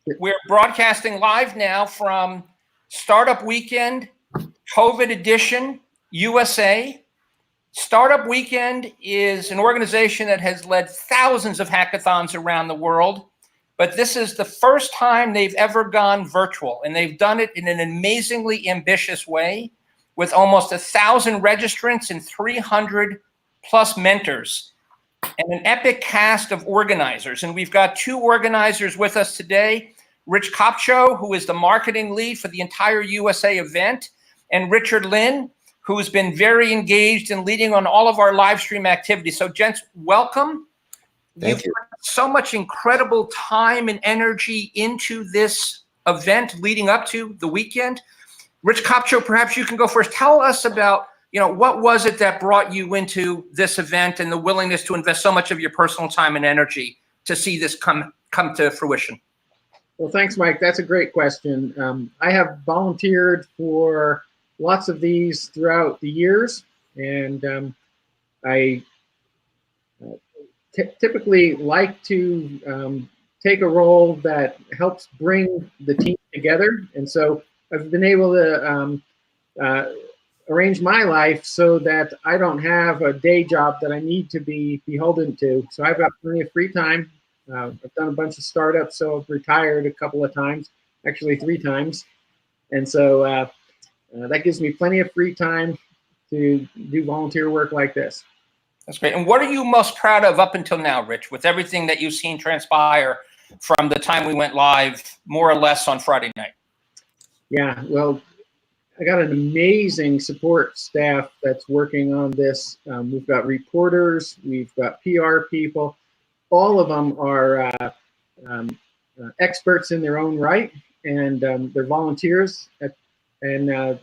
We're broadcasting live now from Startup Weekend, COVID edition, USA. Startup Weekend is an organization that has led thousands of hackathons around the world, but this is the first time they've ever gone virtual, and they've done it in an amazingly ambitious way with almost 1,000 registrants and 300 plus mentors and an epic cast of organizers. And we've got two organizers with us today, Rich Kopcho, who is the marketing lead for the entire USA event, and Richard Lin, who's been very engaged in leading on all of our live stream activities. So gents, welcome. Thank you. Put so much incredible time and energy into this event leading up to the weekend. Rich Kopcho, perhaps you can go first. Tell us about, what was it that brought you into this event and the willingness to invest so much of your personal time and energy to see this come to fruition? Well, thanks, Mike. That's a great question. I have volunteered for lots of these throughout the years, and I typically like to take a role that helps bring the team together. And so I've been able to arrange my life so that I don't have a day job that I need to be beholden to. So I've got plenty of free time. I've done a bunch of startups, so I've retired a couple of times, actually 3 times. And so that gives me plenty of free time to do volunteer work like this. That's great. And what are you most proud of up until now, Rich, with everything that you've seen transpire from the time we went live, more or less, on Friday night? Yeah, well, I got an amazing support staff that's working on this. We've got reporters, we've got PR people. All of them are experts in their own right, and they're volunteers, and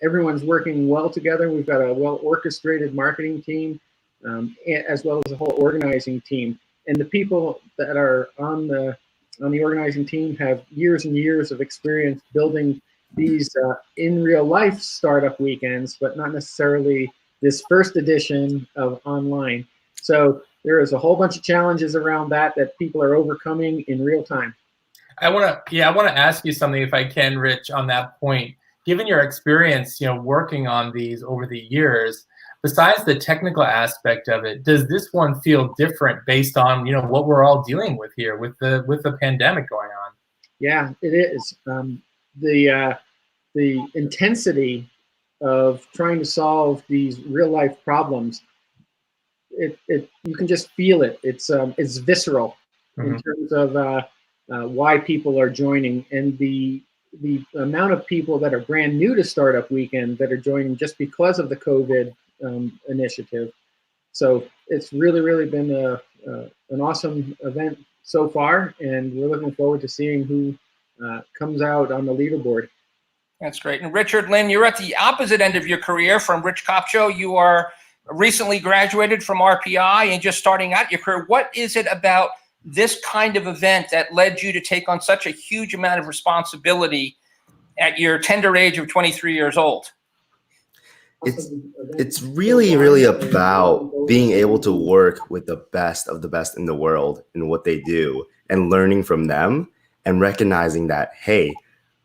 everyone's working well together. We've got a well-orchestrated marketing team, as well as a whole organizing team. And the people that are on the organizing team have years and years of experience building these in real life startup weekends, but not necessarily this first edition of online. So there is a whole bunch of challenges around that people are overcoming in real time. I want to ask you something, if I can, Rich, on that point. Given your experience, working on these over the years, besides the technical aspect of it, does this one feel different based on what we're all dealing with here with the pandemic going on? Yeah, it is. The intensity of trying to solve these real life problems, you can just feel it. It's visceral in terms of why people are joining, and the amount of people that are brand new to Startup Weekend that are joining just because of the COVID initiative. So it's really been an awesome event so far, and we're looking forward to seeing who comes out on the leaderboard. That's great. And Richard Lin, you're at the opposite end of your career from Rich Kopcho. You are recently graduated from RPI and just starting out your career. What is it about this kind of event that led you to take on such a huge amount of responsibility at your tender age of 23 years old? It's really about being able to work with the best of the best in the world in what they do, and learning from them, and recognizing that, hey,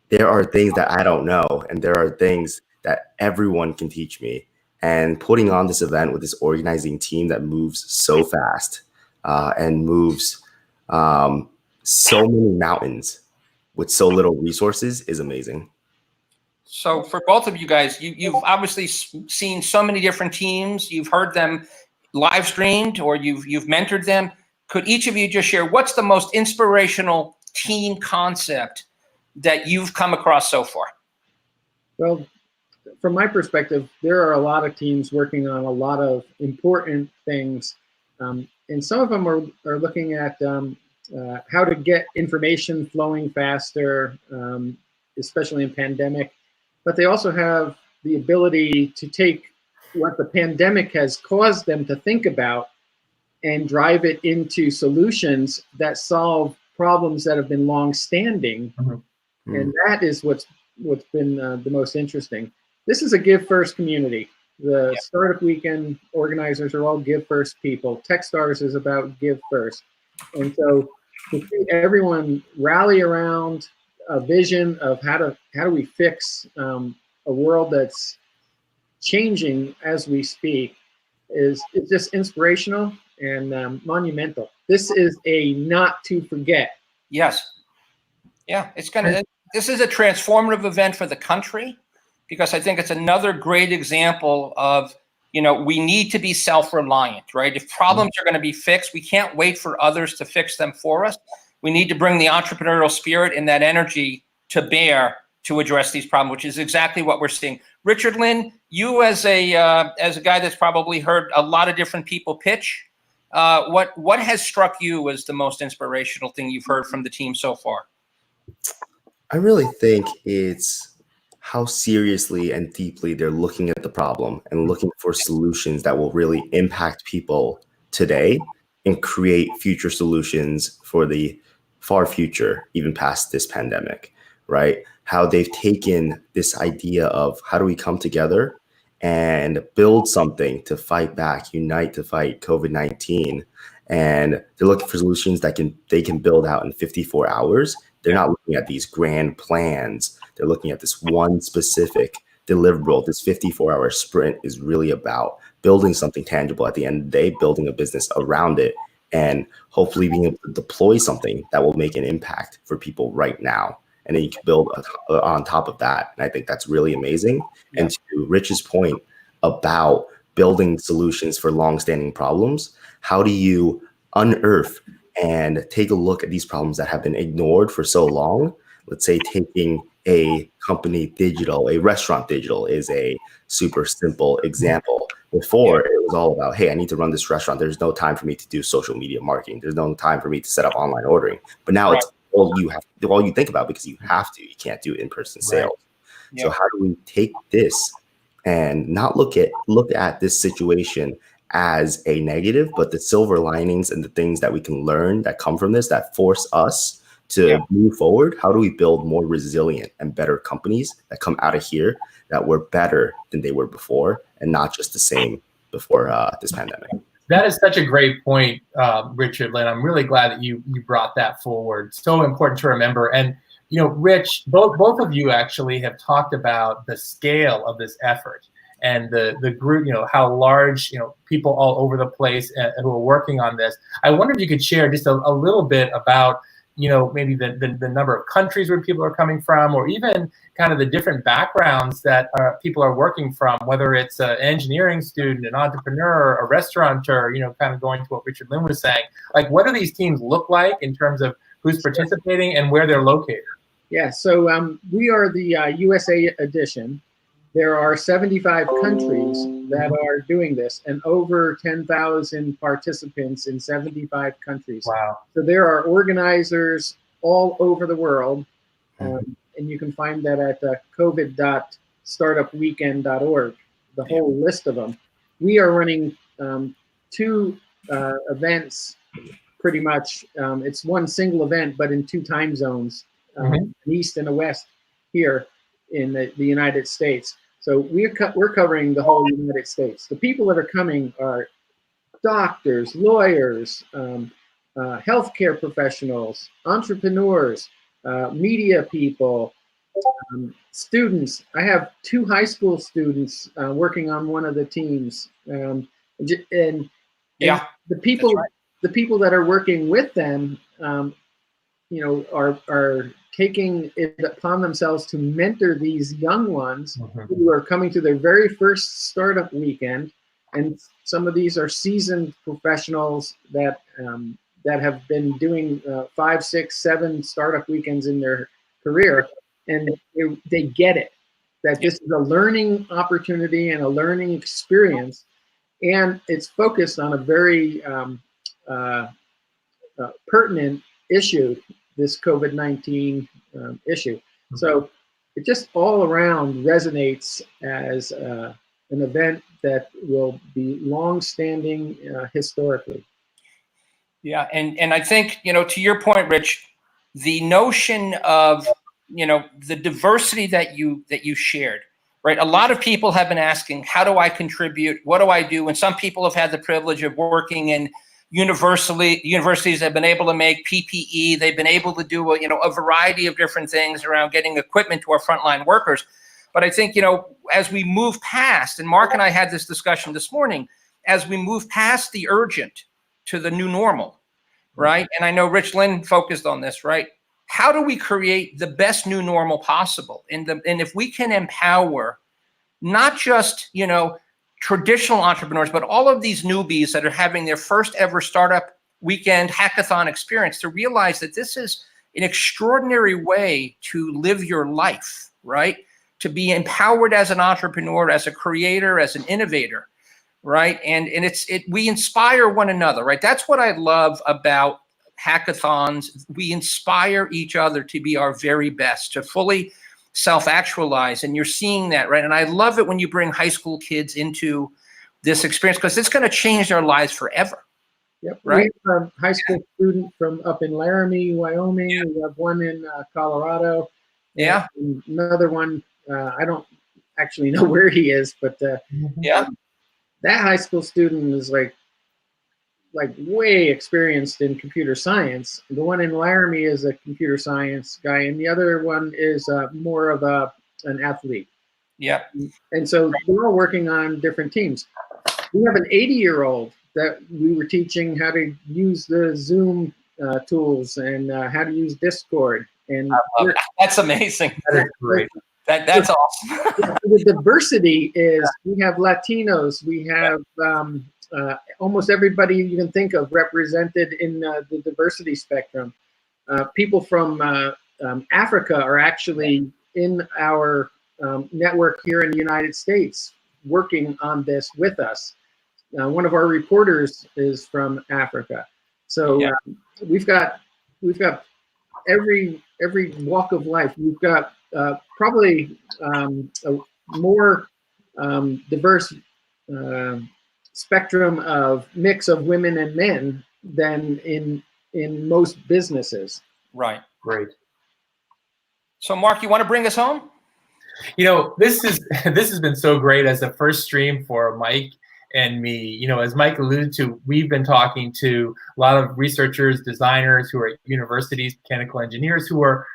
there are things that I don't know, and there are things that everyone can teach me. And putting on this event with this organizing team that moves so fast and moves so many mountains with so little resources is amazing. So for both of you guys, you've obviously seen so many different teams. You've heard them live streamed, or you've mentored them. Could each of you just share what's the most inspirational team concept that you've come across so far? Well, from my perspective, there are a lot of teams working on a lot of important things. And some of them are looking at how to get information flowing faster, especially in pandemic. But they also have the ability to take what the pandemic has caused them to think about and drive it into solutions that solve problems that have been long-standing. And that is what's been the most interesting. This is a Give First community. The Startup Weekend organizers are all Give First people. Techstars is about Give First. And so to see everyone rally around a vision of how do we fix a world that's changing as we speak is just inspirational and monumental. This is a not to forget. Yes. Yeah, this is a transformative event for the country, because I think it's another great example of, we need to be self-reliant, right? If problems are going to be fixed, we can't wait for others to fix them for us. We need to bring the entrepreneurial spirit and that energy to bear to address these problems, which is exactly what we're seeing. Richard Lynn, you as a guy that's probably heard a lot of different people pitch, what has struck you as the most inspirational thing you've heard from the team so far? I really think it's how seriously and deeply they're looking at the problem and looking for solutions that will really impact people today and create future solutions for the far future, even past this pandemic, right? How they've taken this idea of how do we come together and build something to fight back, unite to fight COVID-19. And they're looking for solutions that they can build out in 54 hours. They're not looking at these grand plans. They're looking at this one specific deliverable. This 54-hour sprint is really about building something tangible at the end of the day, building a business around it, and hopefully being able to deploy something that will make an impact for people right now. And then you can build on top of that. And I think that's really amazing. Yeah. And to Rich's point about building solutions for longstanding problems, how do you unearth and take a look at these problems that have been ignored for so long? Let's say taking a company digital, a restaurant digital is a super simple example. Before, it was all about, hey, I need to run this restaurant. There's no time for me to do social media marketing. There's no time for me to set up online ordering. But now it's all you think about, because you have to. You can't do in-person sales. Right. So how do we take this and not look at this situation as a negative, but the silver linings and the things that we can learn that come from this that force us to move forward? How do we build more resilient and better companies that come out of here that were better than they were before, and not just the same before this pandemic? That is such a great point, Richard Lynn. I'm really glad that you brought that forward. So important to remember. And, Rich, both of you actually have talked about the scale of this effort and the group, how large, people all over the place who are working on this. I wonder if you could share just a little bit about, maybe the number of countries where people are coming from, or even kind of the different backgrounds that people are working from, whether it's an engineering student, an entrepreneur, a restaurateur, kind of going to what Richard Lynn was saying. Like, what do these teams look like in terms of who's participating and where they're located? Yeah, so we are the USA edition. There are 75 countries that are doing this, and over 10,000 participants in 75 countries. Wow. So there are organizers all over the world, and you can find that at covid.startupweekend.org, the whole list of them. We are running 2 events, pretty much. It's one single event, but in 2 time zones, an east and a west here in the United States. So we're covering the whole United States. The people that are coming are doctors, lawyers, healthcare professionals, entrepreneurs, media people, students. I have 2 high school students working on one of the teams, and the people that are working with them, are taking it upon themselves to mentor these young ones who are coming to their very first startup weekend. And some of these are seasoned professionals that have been doing 5, 6, 7 startup weekends in their career, and they get it, that this is a learning opportunity and a learning experience, and it's focused on a very pertinent issue, this COVID-19 issue. So it just all around resonates as an event that will be long-standing historically. Yeah, and I think, to your point, Rich, the notion of, the diversity that you shared, right? A lot of people have been asking, how do I contribute? What do I do? And some people have had the privilege of working in universities have been able to make PPE. They've been able to do a variety of different things around getting equipment to our frontline workers. But I think, as we move past, and Mark and I had this discussion this morning, as we move past the urgent to the new normal, right? And I know Rich Lynn focused on this, right? How do we create the best new normal possible? And if we can empower not just, traditional entrepreneurs, but all of these newbies that are having their first ever startup weekend hackathon experience, to realize that this is an extraordinary way to live your life, right? To be empowered as an entrepreneur, as a creator, as an innovator, right? And we inspire one another, right? That's what I love about hackathons. We inspire each other to be our very best, to fully self-actualize, and you're seeing that, right? And I love it when you bring high school kids into this experience, because it's going to change their lives forever. Yep. Right. We have a high school student from up in Laramie, Wyoming. Yeah. We have one in Colorado. Yeah. And another one, I don't actually know where he is, but that high school student is like way experienced in computer science. The one in Laramie is a computer science guy, and the other one is more of an athlete. Yeah. And so we're all working on different teams. We have an 80-year-old that we were teaching how to use the Zoom tools and how to use Discord. And that's amazing. That is great. That's awesome. The diversity is we have Latinos, we have almost everybody you can think of represented in the diversity spectrum. People from Africa are actually in our network here in the United States working on this with us. One of our reporters is from Africa. So we've got every walk of life. We've got probably a more diverse spectrum of mix of women and men than in most businesses. Right. Great. So Mark, you want to bring us home? This has been so great as a first stream for Mike and me. As Mike alluded to, we've been talking to a lot of researchers, designers who are at universities, mechanical engineers who are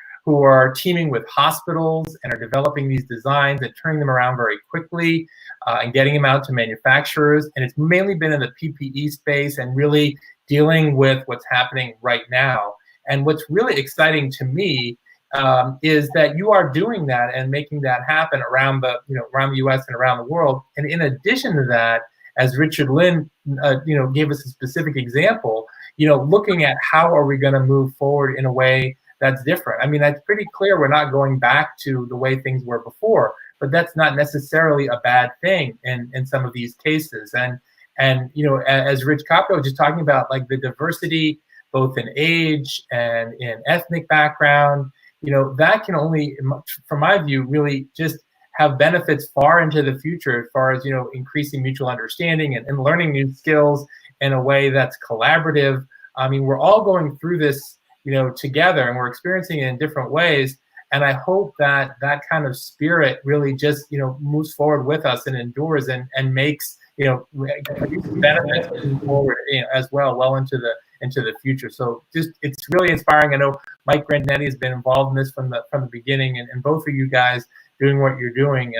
teaming with hospitals and are developing these designs and turning them around very quickly and getting them out to manufacturers. And it's mainly been in the PPE space and really dealing with what's happening right now. And what's really exciting to me is that you are doing that and making that happen around the U.S. and around the world. And in addition to that, as Richard Lynn, gave us a specific example, looking at how are we going to move forward in a way that's different. I mean, that's pretty clear. We're not going back to the way things were before, but that's not necessarily a bad thing in some of these cases. And as Rich Capra was just talking about, like the diversity, both in age and in ethnic background, that can only, from my view, really just have benefits far into the future as far as, increasing mutual understanding and learning new skills in a way that's collaborative. I mean, we're all going through this, together, and we're experiencing it in different ways. And I hope that that kind of spirit really just, moves forward with us and endures and makes, benefits moving forward, as well into the future. So it's really inspiring. I know Mike Grandinetti has been involved in this from the beginning, and both of you guys doing what you're doing.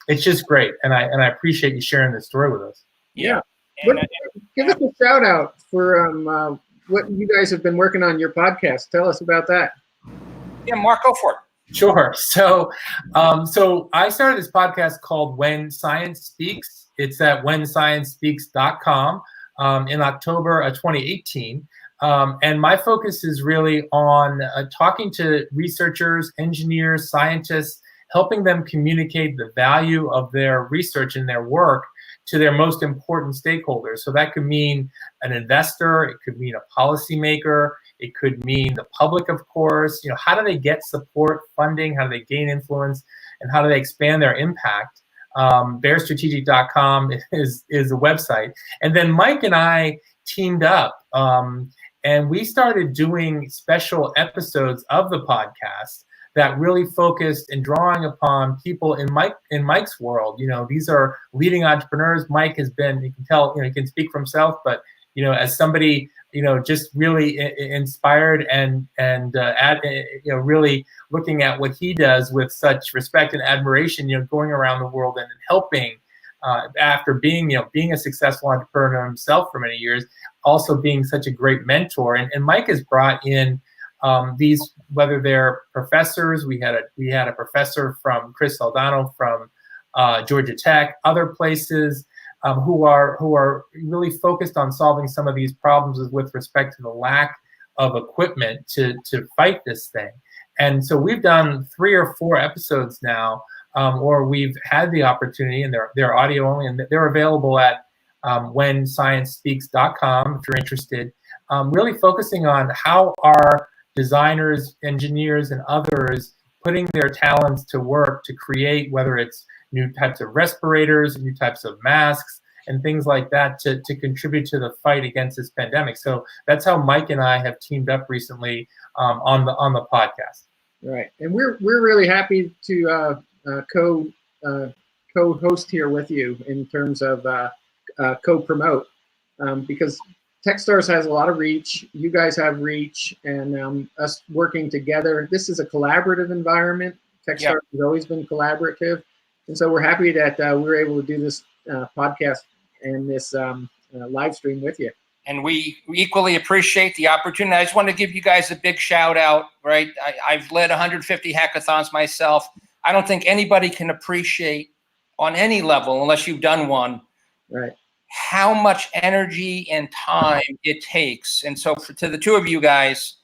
It's just great, and I appreciate you sharing this story with us. Yeah. Give us a shout out for what you guys have been working on your podcast. Tell us about that. Yeah, Mark, go for it. Sure. So I started this podcast called When Science Speaks. It's at whensciencespeaks.com in October of 2018. And my focus is really on talking to researchers, engineers, scientists, helping them communicate the value of their research and their work to their most important stakeholders. So that could mean an investor, it could mean a policymaker, it could mean the public, of course. How do they get support, funding, how do they gain influence, and how do they expand their impact? Bearstrategic.com is a website. And then Mike and I teamed up and we started doing special episodes of the podcast that really focused and drawing upon people in Mike's world. These are leading entrepreneurs. Mike has been, you can tell, he can speak for himself, but as somebody, just really inspired and really looking at what he does with such respect and admiration, going around the world and helping, after being a successful entrepreneur himself for many years, also being such a great mentor. And Mike has brought in these, whether they're professors, we had a professor from Chris Saldano from Georgia Tech, other places, who are really focused on solving some of these problems with respect to the lack of equipment to fight this thing. And so we've done 3 or 4 episodes now, or we've had the opportunity, and they're audio only, and they're available at whensciencespeaks.com if you're interested, really focusing on how our designers, engineers, and others putting their talents to work to create, whether it's new types of respirators, new types of masks, and things like that to contribute to the fight against this pandemic. So that's how Mike and I have teamed up recently on the podcast. Right, and we're really happy to co-host here with you in terms of co-promote, because Techstars has a lot of reach. You guys have reach, and us working together. This is a collaborative environment. Techstars has always been collaborative. And so we're happy that we're able to do this podcast and this live stream with you. And we equally appreciate the opportunity. I just want to give you guys a big shout out, right? I've led 150 hackathons myself. I don't think anybody can appreciate on any level, unless you've done one, right, how much energy and time it takes. And so to the two of you guys,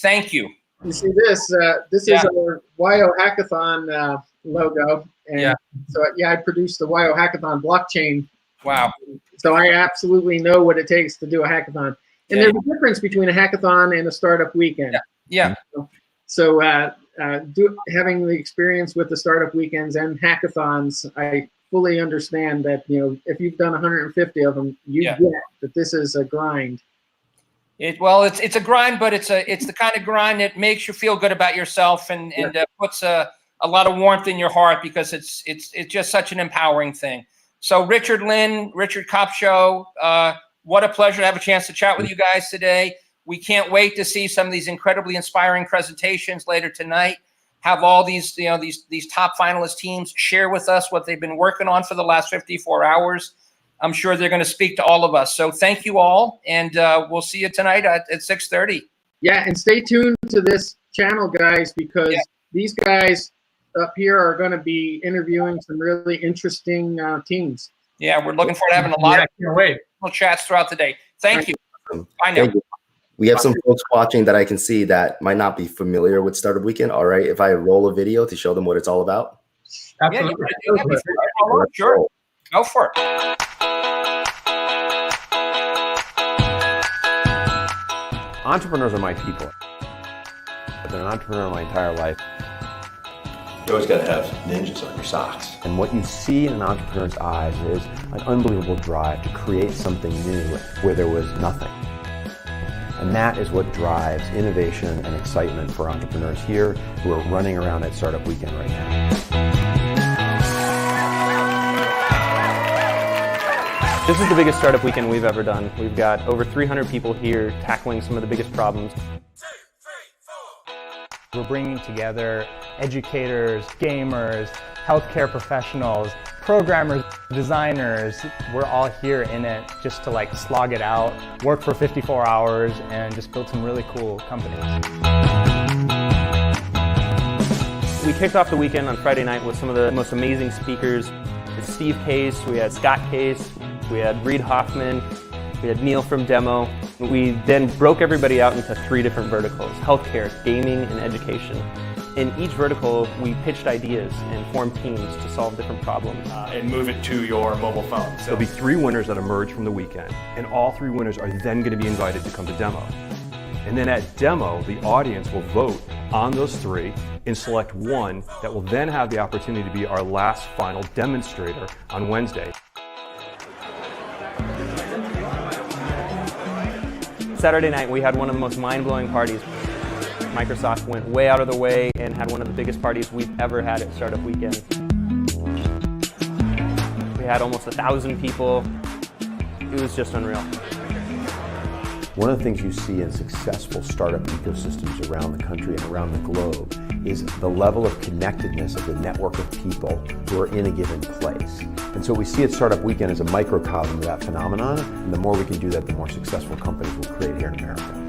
thank you. You see this? This is our WYO Hackathon logo, and so I produced the WYO Hackathon blockchain. Wow! So I absolutely know what it takes to do a hackathon, and there's a difference between a hackathon and a startup weekend. So having the experience with the startup weekends and hackathons, I fully understand that if you've done 150 of them, you get that this is a grind. It's a grind, but it's the kind of grind that makes you feel good about yourself and puts a lot of warmth in your heart, because it's just such an empowering thing. So Richard Kopcho, what a pleasure to have a chance to chat with you guys today. We can't wait to see some of these incredibly inspiring presentations later tonight. Have all these these top finalist teams share with us what they've been working on for the last 54 hours. I'm sure they're going to speak to all of us. So thank you all, and we'll see you tonight at 6:30. Yeah, and stay tuned to this channel, guys, because these guys up here are going to be interviewing some really interesting teams. Yeah, we're looking forward to having a lot of chats throughout the day. Thank you. Bye now. We have some folks watching that I can see that might not be familiar with Startup Weekend. All right, if I roll a video to show them what it's all about. Absolutely. Sure. Go for it. Entrepreneurs are my people. I've been an entrepreneur my entire life. You always got to have ninjas on your socks. And what you see in an entrepreneur's eyes is an unbelievable drive to create something new where there was nothing. And that is what drives innovation and excitement for entrepreneurs here who are running around at Startup Weekend right now. This is the biggest startup weekend we've ever done. We've got over 300 people here tackling some of the biggest problems. We're bringing together educators, gamers, healthcare professionals, programmers, designers. We're all here in it just to slog it out, work for 54 hours, and just build some really cool companies. We kicked off the weekend on Friday night with some of the most amazing speakers. Steve Case, we had Scott Case, we had Reid Hoffman, we had Neil from Demo. We then broke everybody out into 3 different verticals: healthcare, gaming, and education. In each vertical, we pitched ideas and formed teams to solve different problems. And move it to your mobile phone. So there'll be 3 winners that emerge from the weekend, and all 3 winners are then going to be invited to come to Demo. And then at Demo, the audience will vote on those 3 and select one that will then have the opportunity to be our last final demonstrator on Wednesday. Saturday night, we had one of the most mind-blowing parties. Microsoft went way out of the way and had one of the biggest parties we've ever had at Startup Weekend. We had almost 1,000 people. It was just unreal. One of the things you see in successful startup ecosystems around the country and around the globe is the level of connectedness of the network of people who are in a given place. And so we see at Startup Weekend as a microcosm of that phenomenon, and the more we can do that, the more successful companies we'll create here in America.